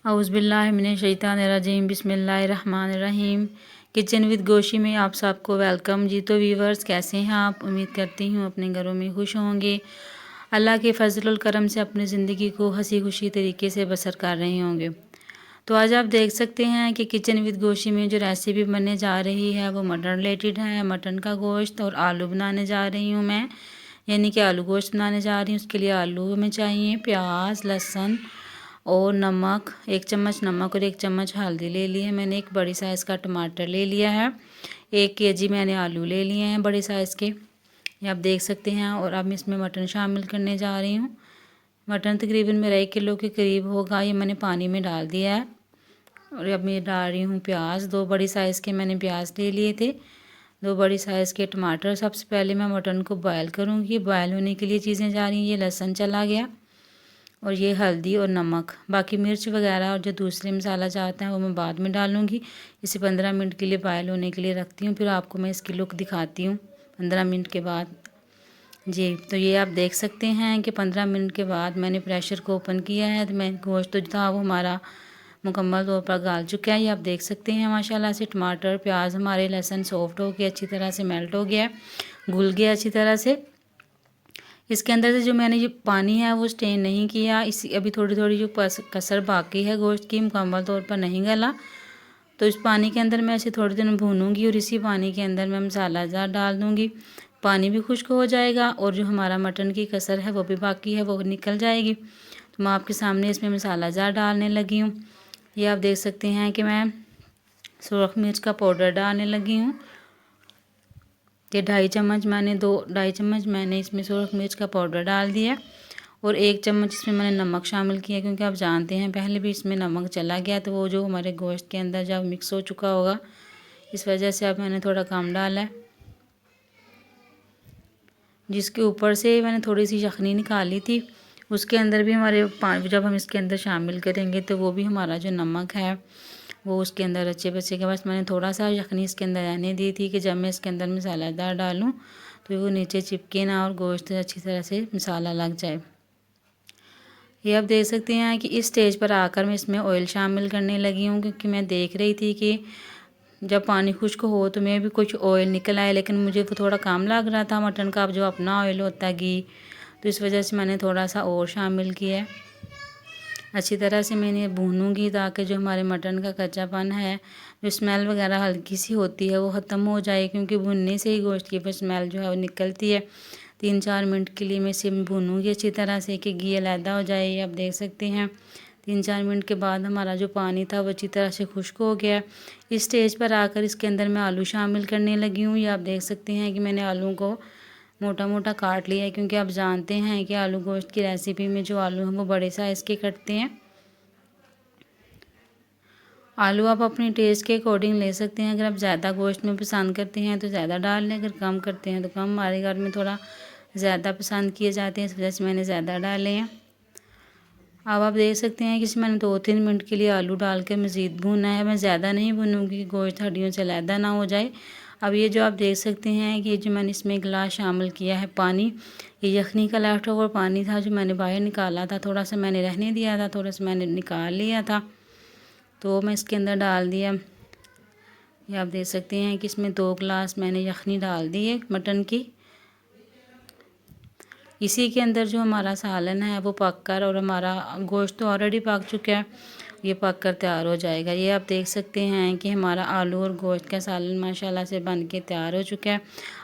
औज़ुबिल्लाहिमिनश्शैतानिर्रजीम बिस्मिल्लाहिर्रहमानिर्रहीम। Kitchen with गोशी में आप सबको वेलकम जी। तो व्यूवर्स, कैसे हैं आप? उम्मीद करती हूँ अपने घरों में खुश होंगे, अल्लाह के फजल करम से अपनी ज़िंदगी को हंसी खुशी तरीके से बसर कर रहे होंगे। तो आज आप देख सकते हैं कि किचन विद गोशी में जो रेसिपी बनने जा रही है वो मटन रिलेटेड है। मटन का गोश्त और आलू बनाने जा रही हूँ मैं, यानी कि आलू गोश्त बनाने जा रही हूँ। उसके लिए आलू हमें चाहिए, प्याज, लहसुन और नमक, 1 चम्मच नमक और 1 चम्मच हल्दी ले ली है मैंने। एक बड़ी साइज़ का टमाटर ले लिया है। 1 केजी मैंने आलू ले लिए हैं बड़े साइज़ के, ये आप देख सकते हैं। और अब मैं इसमें मटन शामिल करने जा रही हूँ। मटन तकरीबन मेरा 1 किलो के करीब होगा। ये मैंने पानी में डाल दिया है। और अब मैं डाल रही हूँ प्याज। 2 बड़ी साइज़ के मैंने प्याज ले लिए थे, 2 बड़ी साइज़ के टमाटर। सबसे पहले मैं मटन को बॉयल करूँगी। बॉयल होने के लिए चीज़ें जा रही हैं। ये लहसुन चला गया और ये हल्दी और नमक, बाकी मिर्च वगैरह और जो दूसरे मसाला चाहते हैं वो मैं बाद में डालूँगी। इसे 15 मिनट के लिए बॉयल होने के लिए रखती हूँ, फिर आपको मैं इसकी लुक दिखाती हूँ 15 मिनट के बाद जी। तो ये आप देख सकते हैं कि 15 मिनट के बाद मैंने प्रेशर को ओपन किया है, तो मैं गोश्त जो था वो हमारा मुकम्मल तौर पर गाल चुका है। ये आप देख सकते हैं माशाल्लाह से टमाटर, प्याज, हमारे लहसुन सॉफ्ट हो गया, अच्छी तरह से मेल्ट हो गया, घुल गया अच्छी तरह से। इसके अंदर से जो मैंने ये पानी है वो स्टेन नहीं किया। इसी अभी थोड़ी थोड़ी जो कसर बाकी है गोश्त की, मुकम्मल तौर पर नहीं गला। तो इस पानी के अंदर मैं इसे थोड़ी देर भूनूंगी और इसी पानी के अंदर मैं मसाला जार डाल दूँगी। पानी भी खुश्क हो जाएगा और जो हमारा मटन की कसर है वो भी बाकी है, वो निकल जाएगी। तो मैं आपके सामने इसमें मसाला जार डालने लगी हूँ। ये आप देख सकते हैं कि मैं सुरख मिर्च का पाउडर डालने लगी हूँ। ये 2.5 चम्मच मैंने इसमें सुरख मिर्च का पाउडर डाल दिया और 1 चम्मच इसमें मैंने नमक शामिल किया, क्योंकि आप जानते हैं पहले भी इसमें नमक चला गया, तो वो जो हमारे गोश्त के अंदर जब मिक्स हो चुका होगा, इस वजह से अब मैंने थोड़ा कम डाला है। जिसके ऊपर से मैंने थोड़ी सी यखनी निकाली थी, उसके अंदर भी हमारे जब हम इसके अंदर शामिल करेंगे तो वो भी हमारा जो नमक है वो उसके अंदर अच्छे बचेगा। बस मैंने थोड़ा सा यखनी इसके अंदर रहने दी थी कि जब मैं इसके अंदर मसालादार डालूं तो वो नीचे चिपके ना और गोश्त अच्छी तरह से मसाला लग जाए। ये आप देख सकते हैं कि इस स्टेज पर आकर मैं इसमें ऑयल शामिल करने लगी हूँ, क्योंकि मैं देख रही थी कि जब पानी खुश्क हो तो मैं भी कुछ ऑयल निकल आए, लेकिन मुझे वो थोड़ा कम लग रहा था मटन का जो अपना ऑयल होता है घी, तो इस वजह से मैंने थोड़ा सा और शामिल किया है। अच्छी तरह से मैंने भूनूंगी ताकि जो हमारे मटन का कच्चापन है, जो स्मेल वगैरह हल्की सी होती है वो ख़त्म हो जाए, क्योंकि भुनने से ही गोश्त की फिर स्मेल जो है वो निकलती है। 3-4 मिनट के लिए मैं इसे भूनूंगी अच्छी तरह से कि घी अलहदा हो जाए। ये आप देख सकते हैं 3-4 मिनट के बाद हमारा जो पानी था वो अच्छी तरह से खुश्क हो गया। इस स्टेज पर आकर इसके अंदर मैं आलू शामिल करने लगी हूँ। ये आप देख सकते हैं कि मैंने आलू को मोटा मोटा काट लिया है, क्योंकि आप जानते हैं कि आलू गोश्त की रेसिपी में जो आलू हैं वो बड़े साइज़ के कटते हैं। आलू आप अपने टेस्ट के अकॉर्डिंग ले सकते हैं। अगर आप ज़्यादा गोश्त में पसंद करते हैं तो ज़्यादा डाल लें, अगर कम करते हैं तो कम। हमारे घर में थोड़ा ज़्यादा पसंद किए जाते हैं, इस वजह से मैंने ज़्यादा डाले हैं। अब आप देख सकते हैं कि इसमें मैंने 2-3 मिनट के लिए आलू डाल के मज़ीद भूनना है। मैं ज़्यादा नहीं भूनूंगी, गोश्त हड्डियों से अलहदा ना हो जाए। अब ये जो आप देख सकते हैं कि ये जो मैंने इसमें गिलास शामिल किया है पानी, ये यखनी का लेफ्ट ओवर पानी था जो मैंने बाहर निकाला था। थोड़ा सा मैंने रहने दिया था, थोड़ा सा मैंने निकाल लिया था, तो मैं इसके अंदर डाल दिया। ये आप देख सकते हैं कि इसमें 2 गिलास मैंने यखनी डाल दी है मटन की। इसी के अंदर जो हमारा सालन है वो पक कर, और हमारा गोश्त तो ऑलरेडी पक चुका है, ये पक कर तैयार हो जाएगा। ये आप देख सकते हैं कि हमारा आलू और गोश्त का सालन माशाल्लाह से बन के तैयार हो चुका है।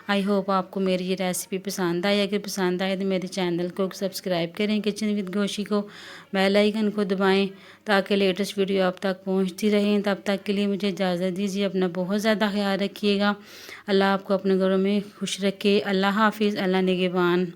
आई होप आपको मेरी ये रेसिपी पसंद आई। अगर पसंद आए तो मेरे चैनल को सब्सक्राइब करें, किचन विद गोशी को, बेल आइकन को दबाएं ताकि लेटेस्ट वीडियो आप तक पहुंचती रहें। तब तक के लिए मुझे इजाज़त दीजिए। अपना बहुत ज़्यादा ख्याल रखिएगा। अल्लाह आपको अपने घरों में खुश रखे। अल्लाह हाफिज़। अल्लाह निगहबान।